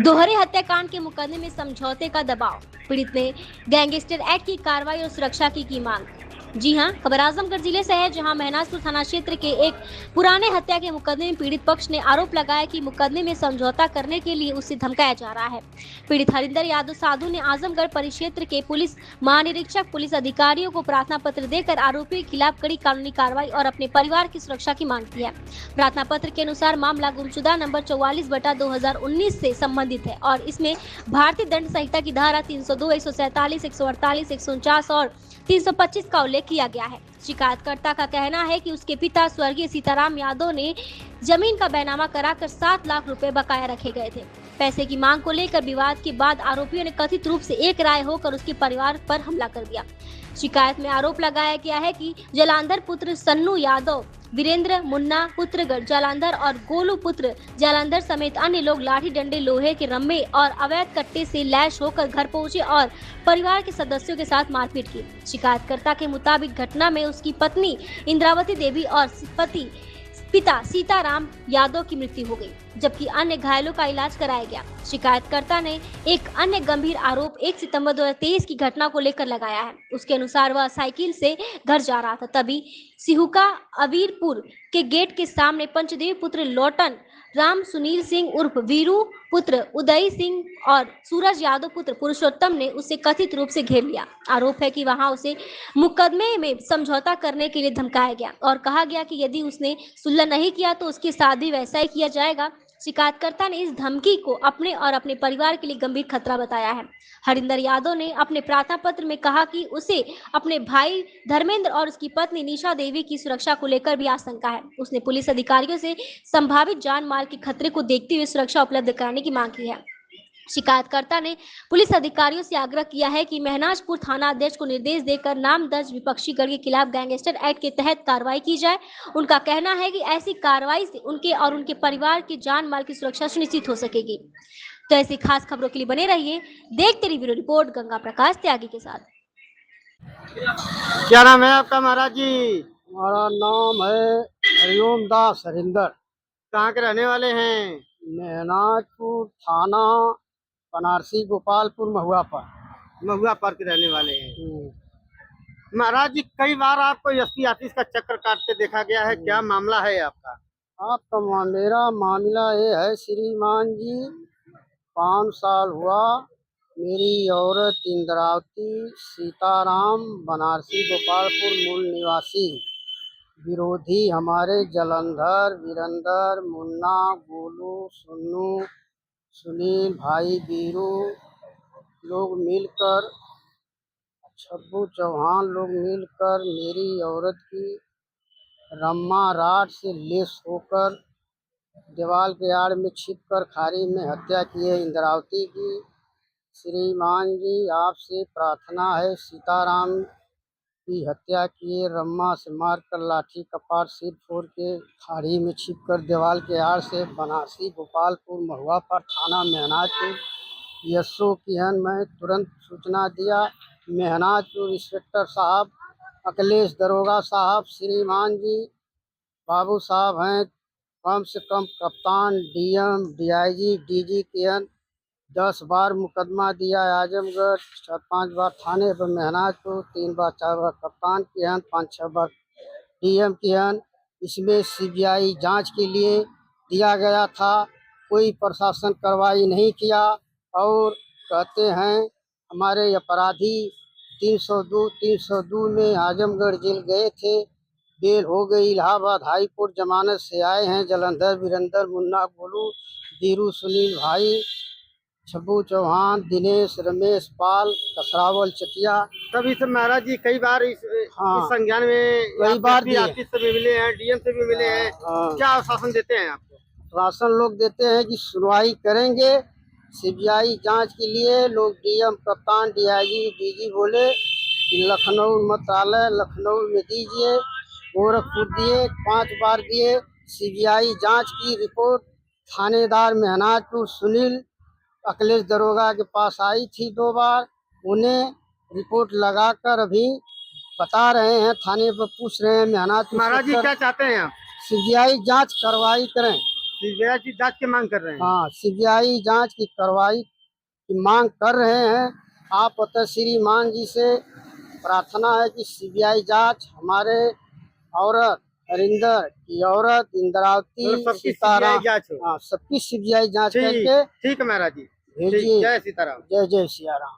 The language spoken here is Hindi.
दोहरे हत्याकांड के मुकदमे में समझौते का दबाव, पीड़ित ने गैंगस्टर एक्ट की कार्रवाई और सुरक्षा की मांग। जी हां, खबर आजमगढ़ जिले से है, जहां महनाजपुर थाना क्षेत्र के एक पुराने हत्या के मुकदमे में पीड़ित पक्ष ने आरोप लगाया कि मुकदमे में समझौता करने के लिए उसे धमकाया जा रहा है। पीड़ित हरिंदर यादव साधु ने आजमगढ़ परिक्षेत्र के पुलिस महानिरीक्षक पुलिस अधिकारियों को प्रार्थना पत्र देकर आरोपी के खिलाफ कड़ी कानूनी कार्रवाई और अपने परिवार की सुरक्षा की मांग की है। प्रार्थना पत्र के अनुसार मामला गुमशुदा नंबर 44/2019 से संबंधित है और इसमें भारतीय दंड संहिता की धारा 302, 147, 148, 149 और 325 का उल्लेख किया गया है। शिकायतकर्ता का कहना है कि उसके पिता स्वर्गीय सीताराम यादव ने जमीन का बैनामा कराकर 7 लाख रुपए बकाया रखे गए थे। पैसे की मांग को लेकर विवाद के बाद आरोपियों ने कथित रूप से एक राय होकर उसके परिवार पर हमला कर दिया। शिकायत में आरोप लगाया गया है कि जालंधर पुत्र सन्नू यादव, वीरेंद्र मुन्ना पुत्र जालंधर और गोलू पुत्र जालंधर समेत अन्य लोग लाठी डंडे, लोहे के रम्मे और अवैध कट्टे से लैस होकर घर पहुंचे और परिवार के सदस्यों के साथ मारपीट की। शिकायतकर्ता के मुताबिक घटना में उसकी पत्नी इंद्रावती देवी और पिता सीताराम यादव की मृत्यु हो गई, जबकि अन्य घायलों का इलाज कराया गया। शिकायतकर्ता ने एक अन्य गंभीर आरोप 1 सितंबर 2023 की घटना को लेकर लगाया है। उसके अनुसार वह साइकिल से घर जा रहा था, तभी सिहुका अवीरपुर के गेट के सामने पंचदेव पुत्र लोटन राम सुनील सिंह उर्फ वीरू पुत्र उदय सिंह और सूरज यादव पुत्र पुरुषोत्तम ने उसे कथित रूप से घेर लिया। आरोप है कि वहां उसे मुकदमे में समझौता करने के लिए धमकाया गया और कहा गया कि यदि उसने सुलह नहीं किया तो उसके साथ भी वैसा ही किया जाएगा। शिकायतकर्ता ने इस धमकी को अपने और अपने परिवार के लिए गंभीर खतरा बताया है। हरिंदर यादव ने अपने प्रार्थना पत्र में कहा कि उसे अपने भाई धर्मेंद्र और उसकी पत्नी निशा देवी की सुरक्षा को लेकर भी आशंका है। उसने पुलिस अधिकारियों से संभावित जान माल के खतरे को देखते हुए सुरक्षा उपलब्ध कराने की मांग की है। शिकायतकर्ता ने पुलिस अधिकारियों से आग्रह किया है कि महनाजपुर थाना अध्यक्ष को निर्देश देकर नाम दर्ज विपक्षी गण के खिलाफ गैंगस्टर एक्ट के तहत कार्रवाई की जाए। उनका कहना है कि ऐसी कार्रवाई से उनके और उनके परिवार की जान माल की सुरक्षा सुनिश्चित हो सकेगी। तो ऐसी खास खबरों के लिए बने रहिए देखते रहिए ब्यूरो रिपोर्ट गंगा प्रकाश त्यागी के साथ। क्या नाम है आपका महाराज जी? हमारा नाम है हरिओम दास हरिंदर। कहाँ के रहने वाले हैं? महनाजपुर थाना, बनारसी गोपालपुर, महुआ पर। महुआ पर के रहने वाले हैं। महाराज जी, कई बार आपको एसपी ऑफिस का चक्कर काटते देखा गया है, क्या मामला है आपका? आपका मेरा मामला ये है श्रीमान जी, 5 साल हुआ मेरी औरत इंद्रावती सीताराम बनारसी गोपालपुर मूल निवासी विरोधी हमारे जलंधर वीरेंद्र मुन्ना गोलू सुन्नू सुनील भाई वीरू लोग मिलकर, छब्बू चौहान लोग मिलकर मेरी औरत की रम्मा राड से लेस होकर दीवार के आड़ में छिपकर खारी में हत्या की है इंद्रावती की। श्रीमान जी, आपसे प्रार्थना है, सीताराम की हत्या किए, रम्मा से मारकर लाठी कपार सिर फोड़ के खाड़ी में छिपकर दीवार के आड़ से बनारसी गोपालपुर महुआ पर थाना महनाजपुर यशो किहन में तुरंत सूचना दिया। महनाजपुर इंस्पेक्टर साहब, अखिलेश दरोगा साहब, श्रीमान जी बाबू साहब हैं, कम से कम कप्तान, डीएम, डीआईजी, डीजी किहन 10 बार मुकदमा दिया आजमगढ़, 4-5 बार थाने पर महनाजपुर, 3 बार 4 बार कप्तान किहन, 5-6 बार डीएम किहन। इसमें सीबीआई जांच के लिए दिया गया था, कोई प्रशासन कार्रवाई नहीं किया और कहते हैं हमारे अपराधी 302 में आजमगढ़ जेल गए थे, बेल हो गई। इलाहाबाद हाई कोर्ट जमानत से आए हैं। जलंधर वीरेंद्र मुन्ना गोलू वीरू सुनील भाई, छब्बू चौहान, दिनेश, रमेश पाल, कसरावल चकिया। तभी से महाराज जी कई बार इस संज्ञान में कई बार ऑफिस से भी मिले हैं, डीएम से भी मिले हैं। क्या आश्वासन देते हैं आपको? शासन लोग देते हैं कि सुनवाई करेंगे, सीबीआई जांच के लिए लोग डीएम, कप्तान, डीआईजी, डीजी बोले कि लखनऊ मंत्रालय लखनऊ में दीजिए, गोरखपुर दिए, 5 बार दिए। सीबीआई जांच की रिपोर्ट थानेदार महनाजपुर सुनील अखिलेश दरोगा के पास आई थी 2 बार, उन्हें रिपोर्ट लगाकर अभी बता रहे हैं, थाने पर पूछ रहे हैं महनाजपुर। महाराज जी क्या चाहते हैं आप? सीबीआई जांच कार्रवाई करें। सीबीआई की जांच की मांग कर रहे हैं। हाँ, सीबीआई जांच की कार्रवाई की मांग कर रहे हैं। आप पता श्रीमान जी से प्रार्थना है कि सीबीआई जांच हमारे औरत हरिंदर की औरत इंद्रावती मतलब सबकी सीताराम, सीबीआई जांच हो। हाँ सबकी सीबीआई जांच ठीक करके ठीक है महाराज जी। ठीक, भेजिए। जय सीताराम। जय जय सिया राम।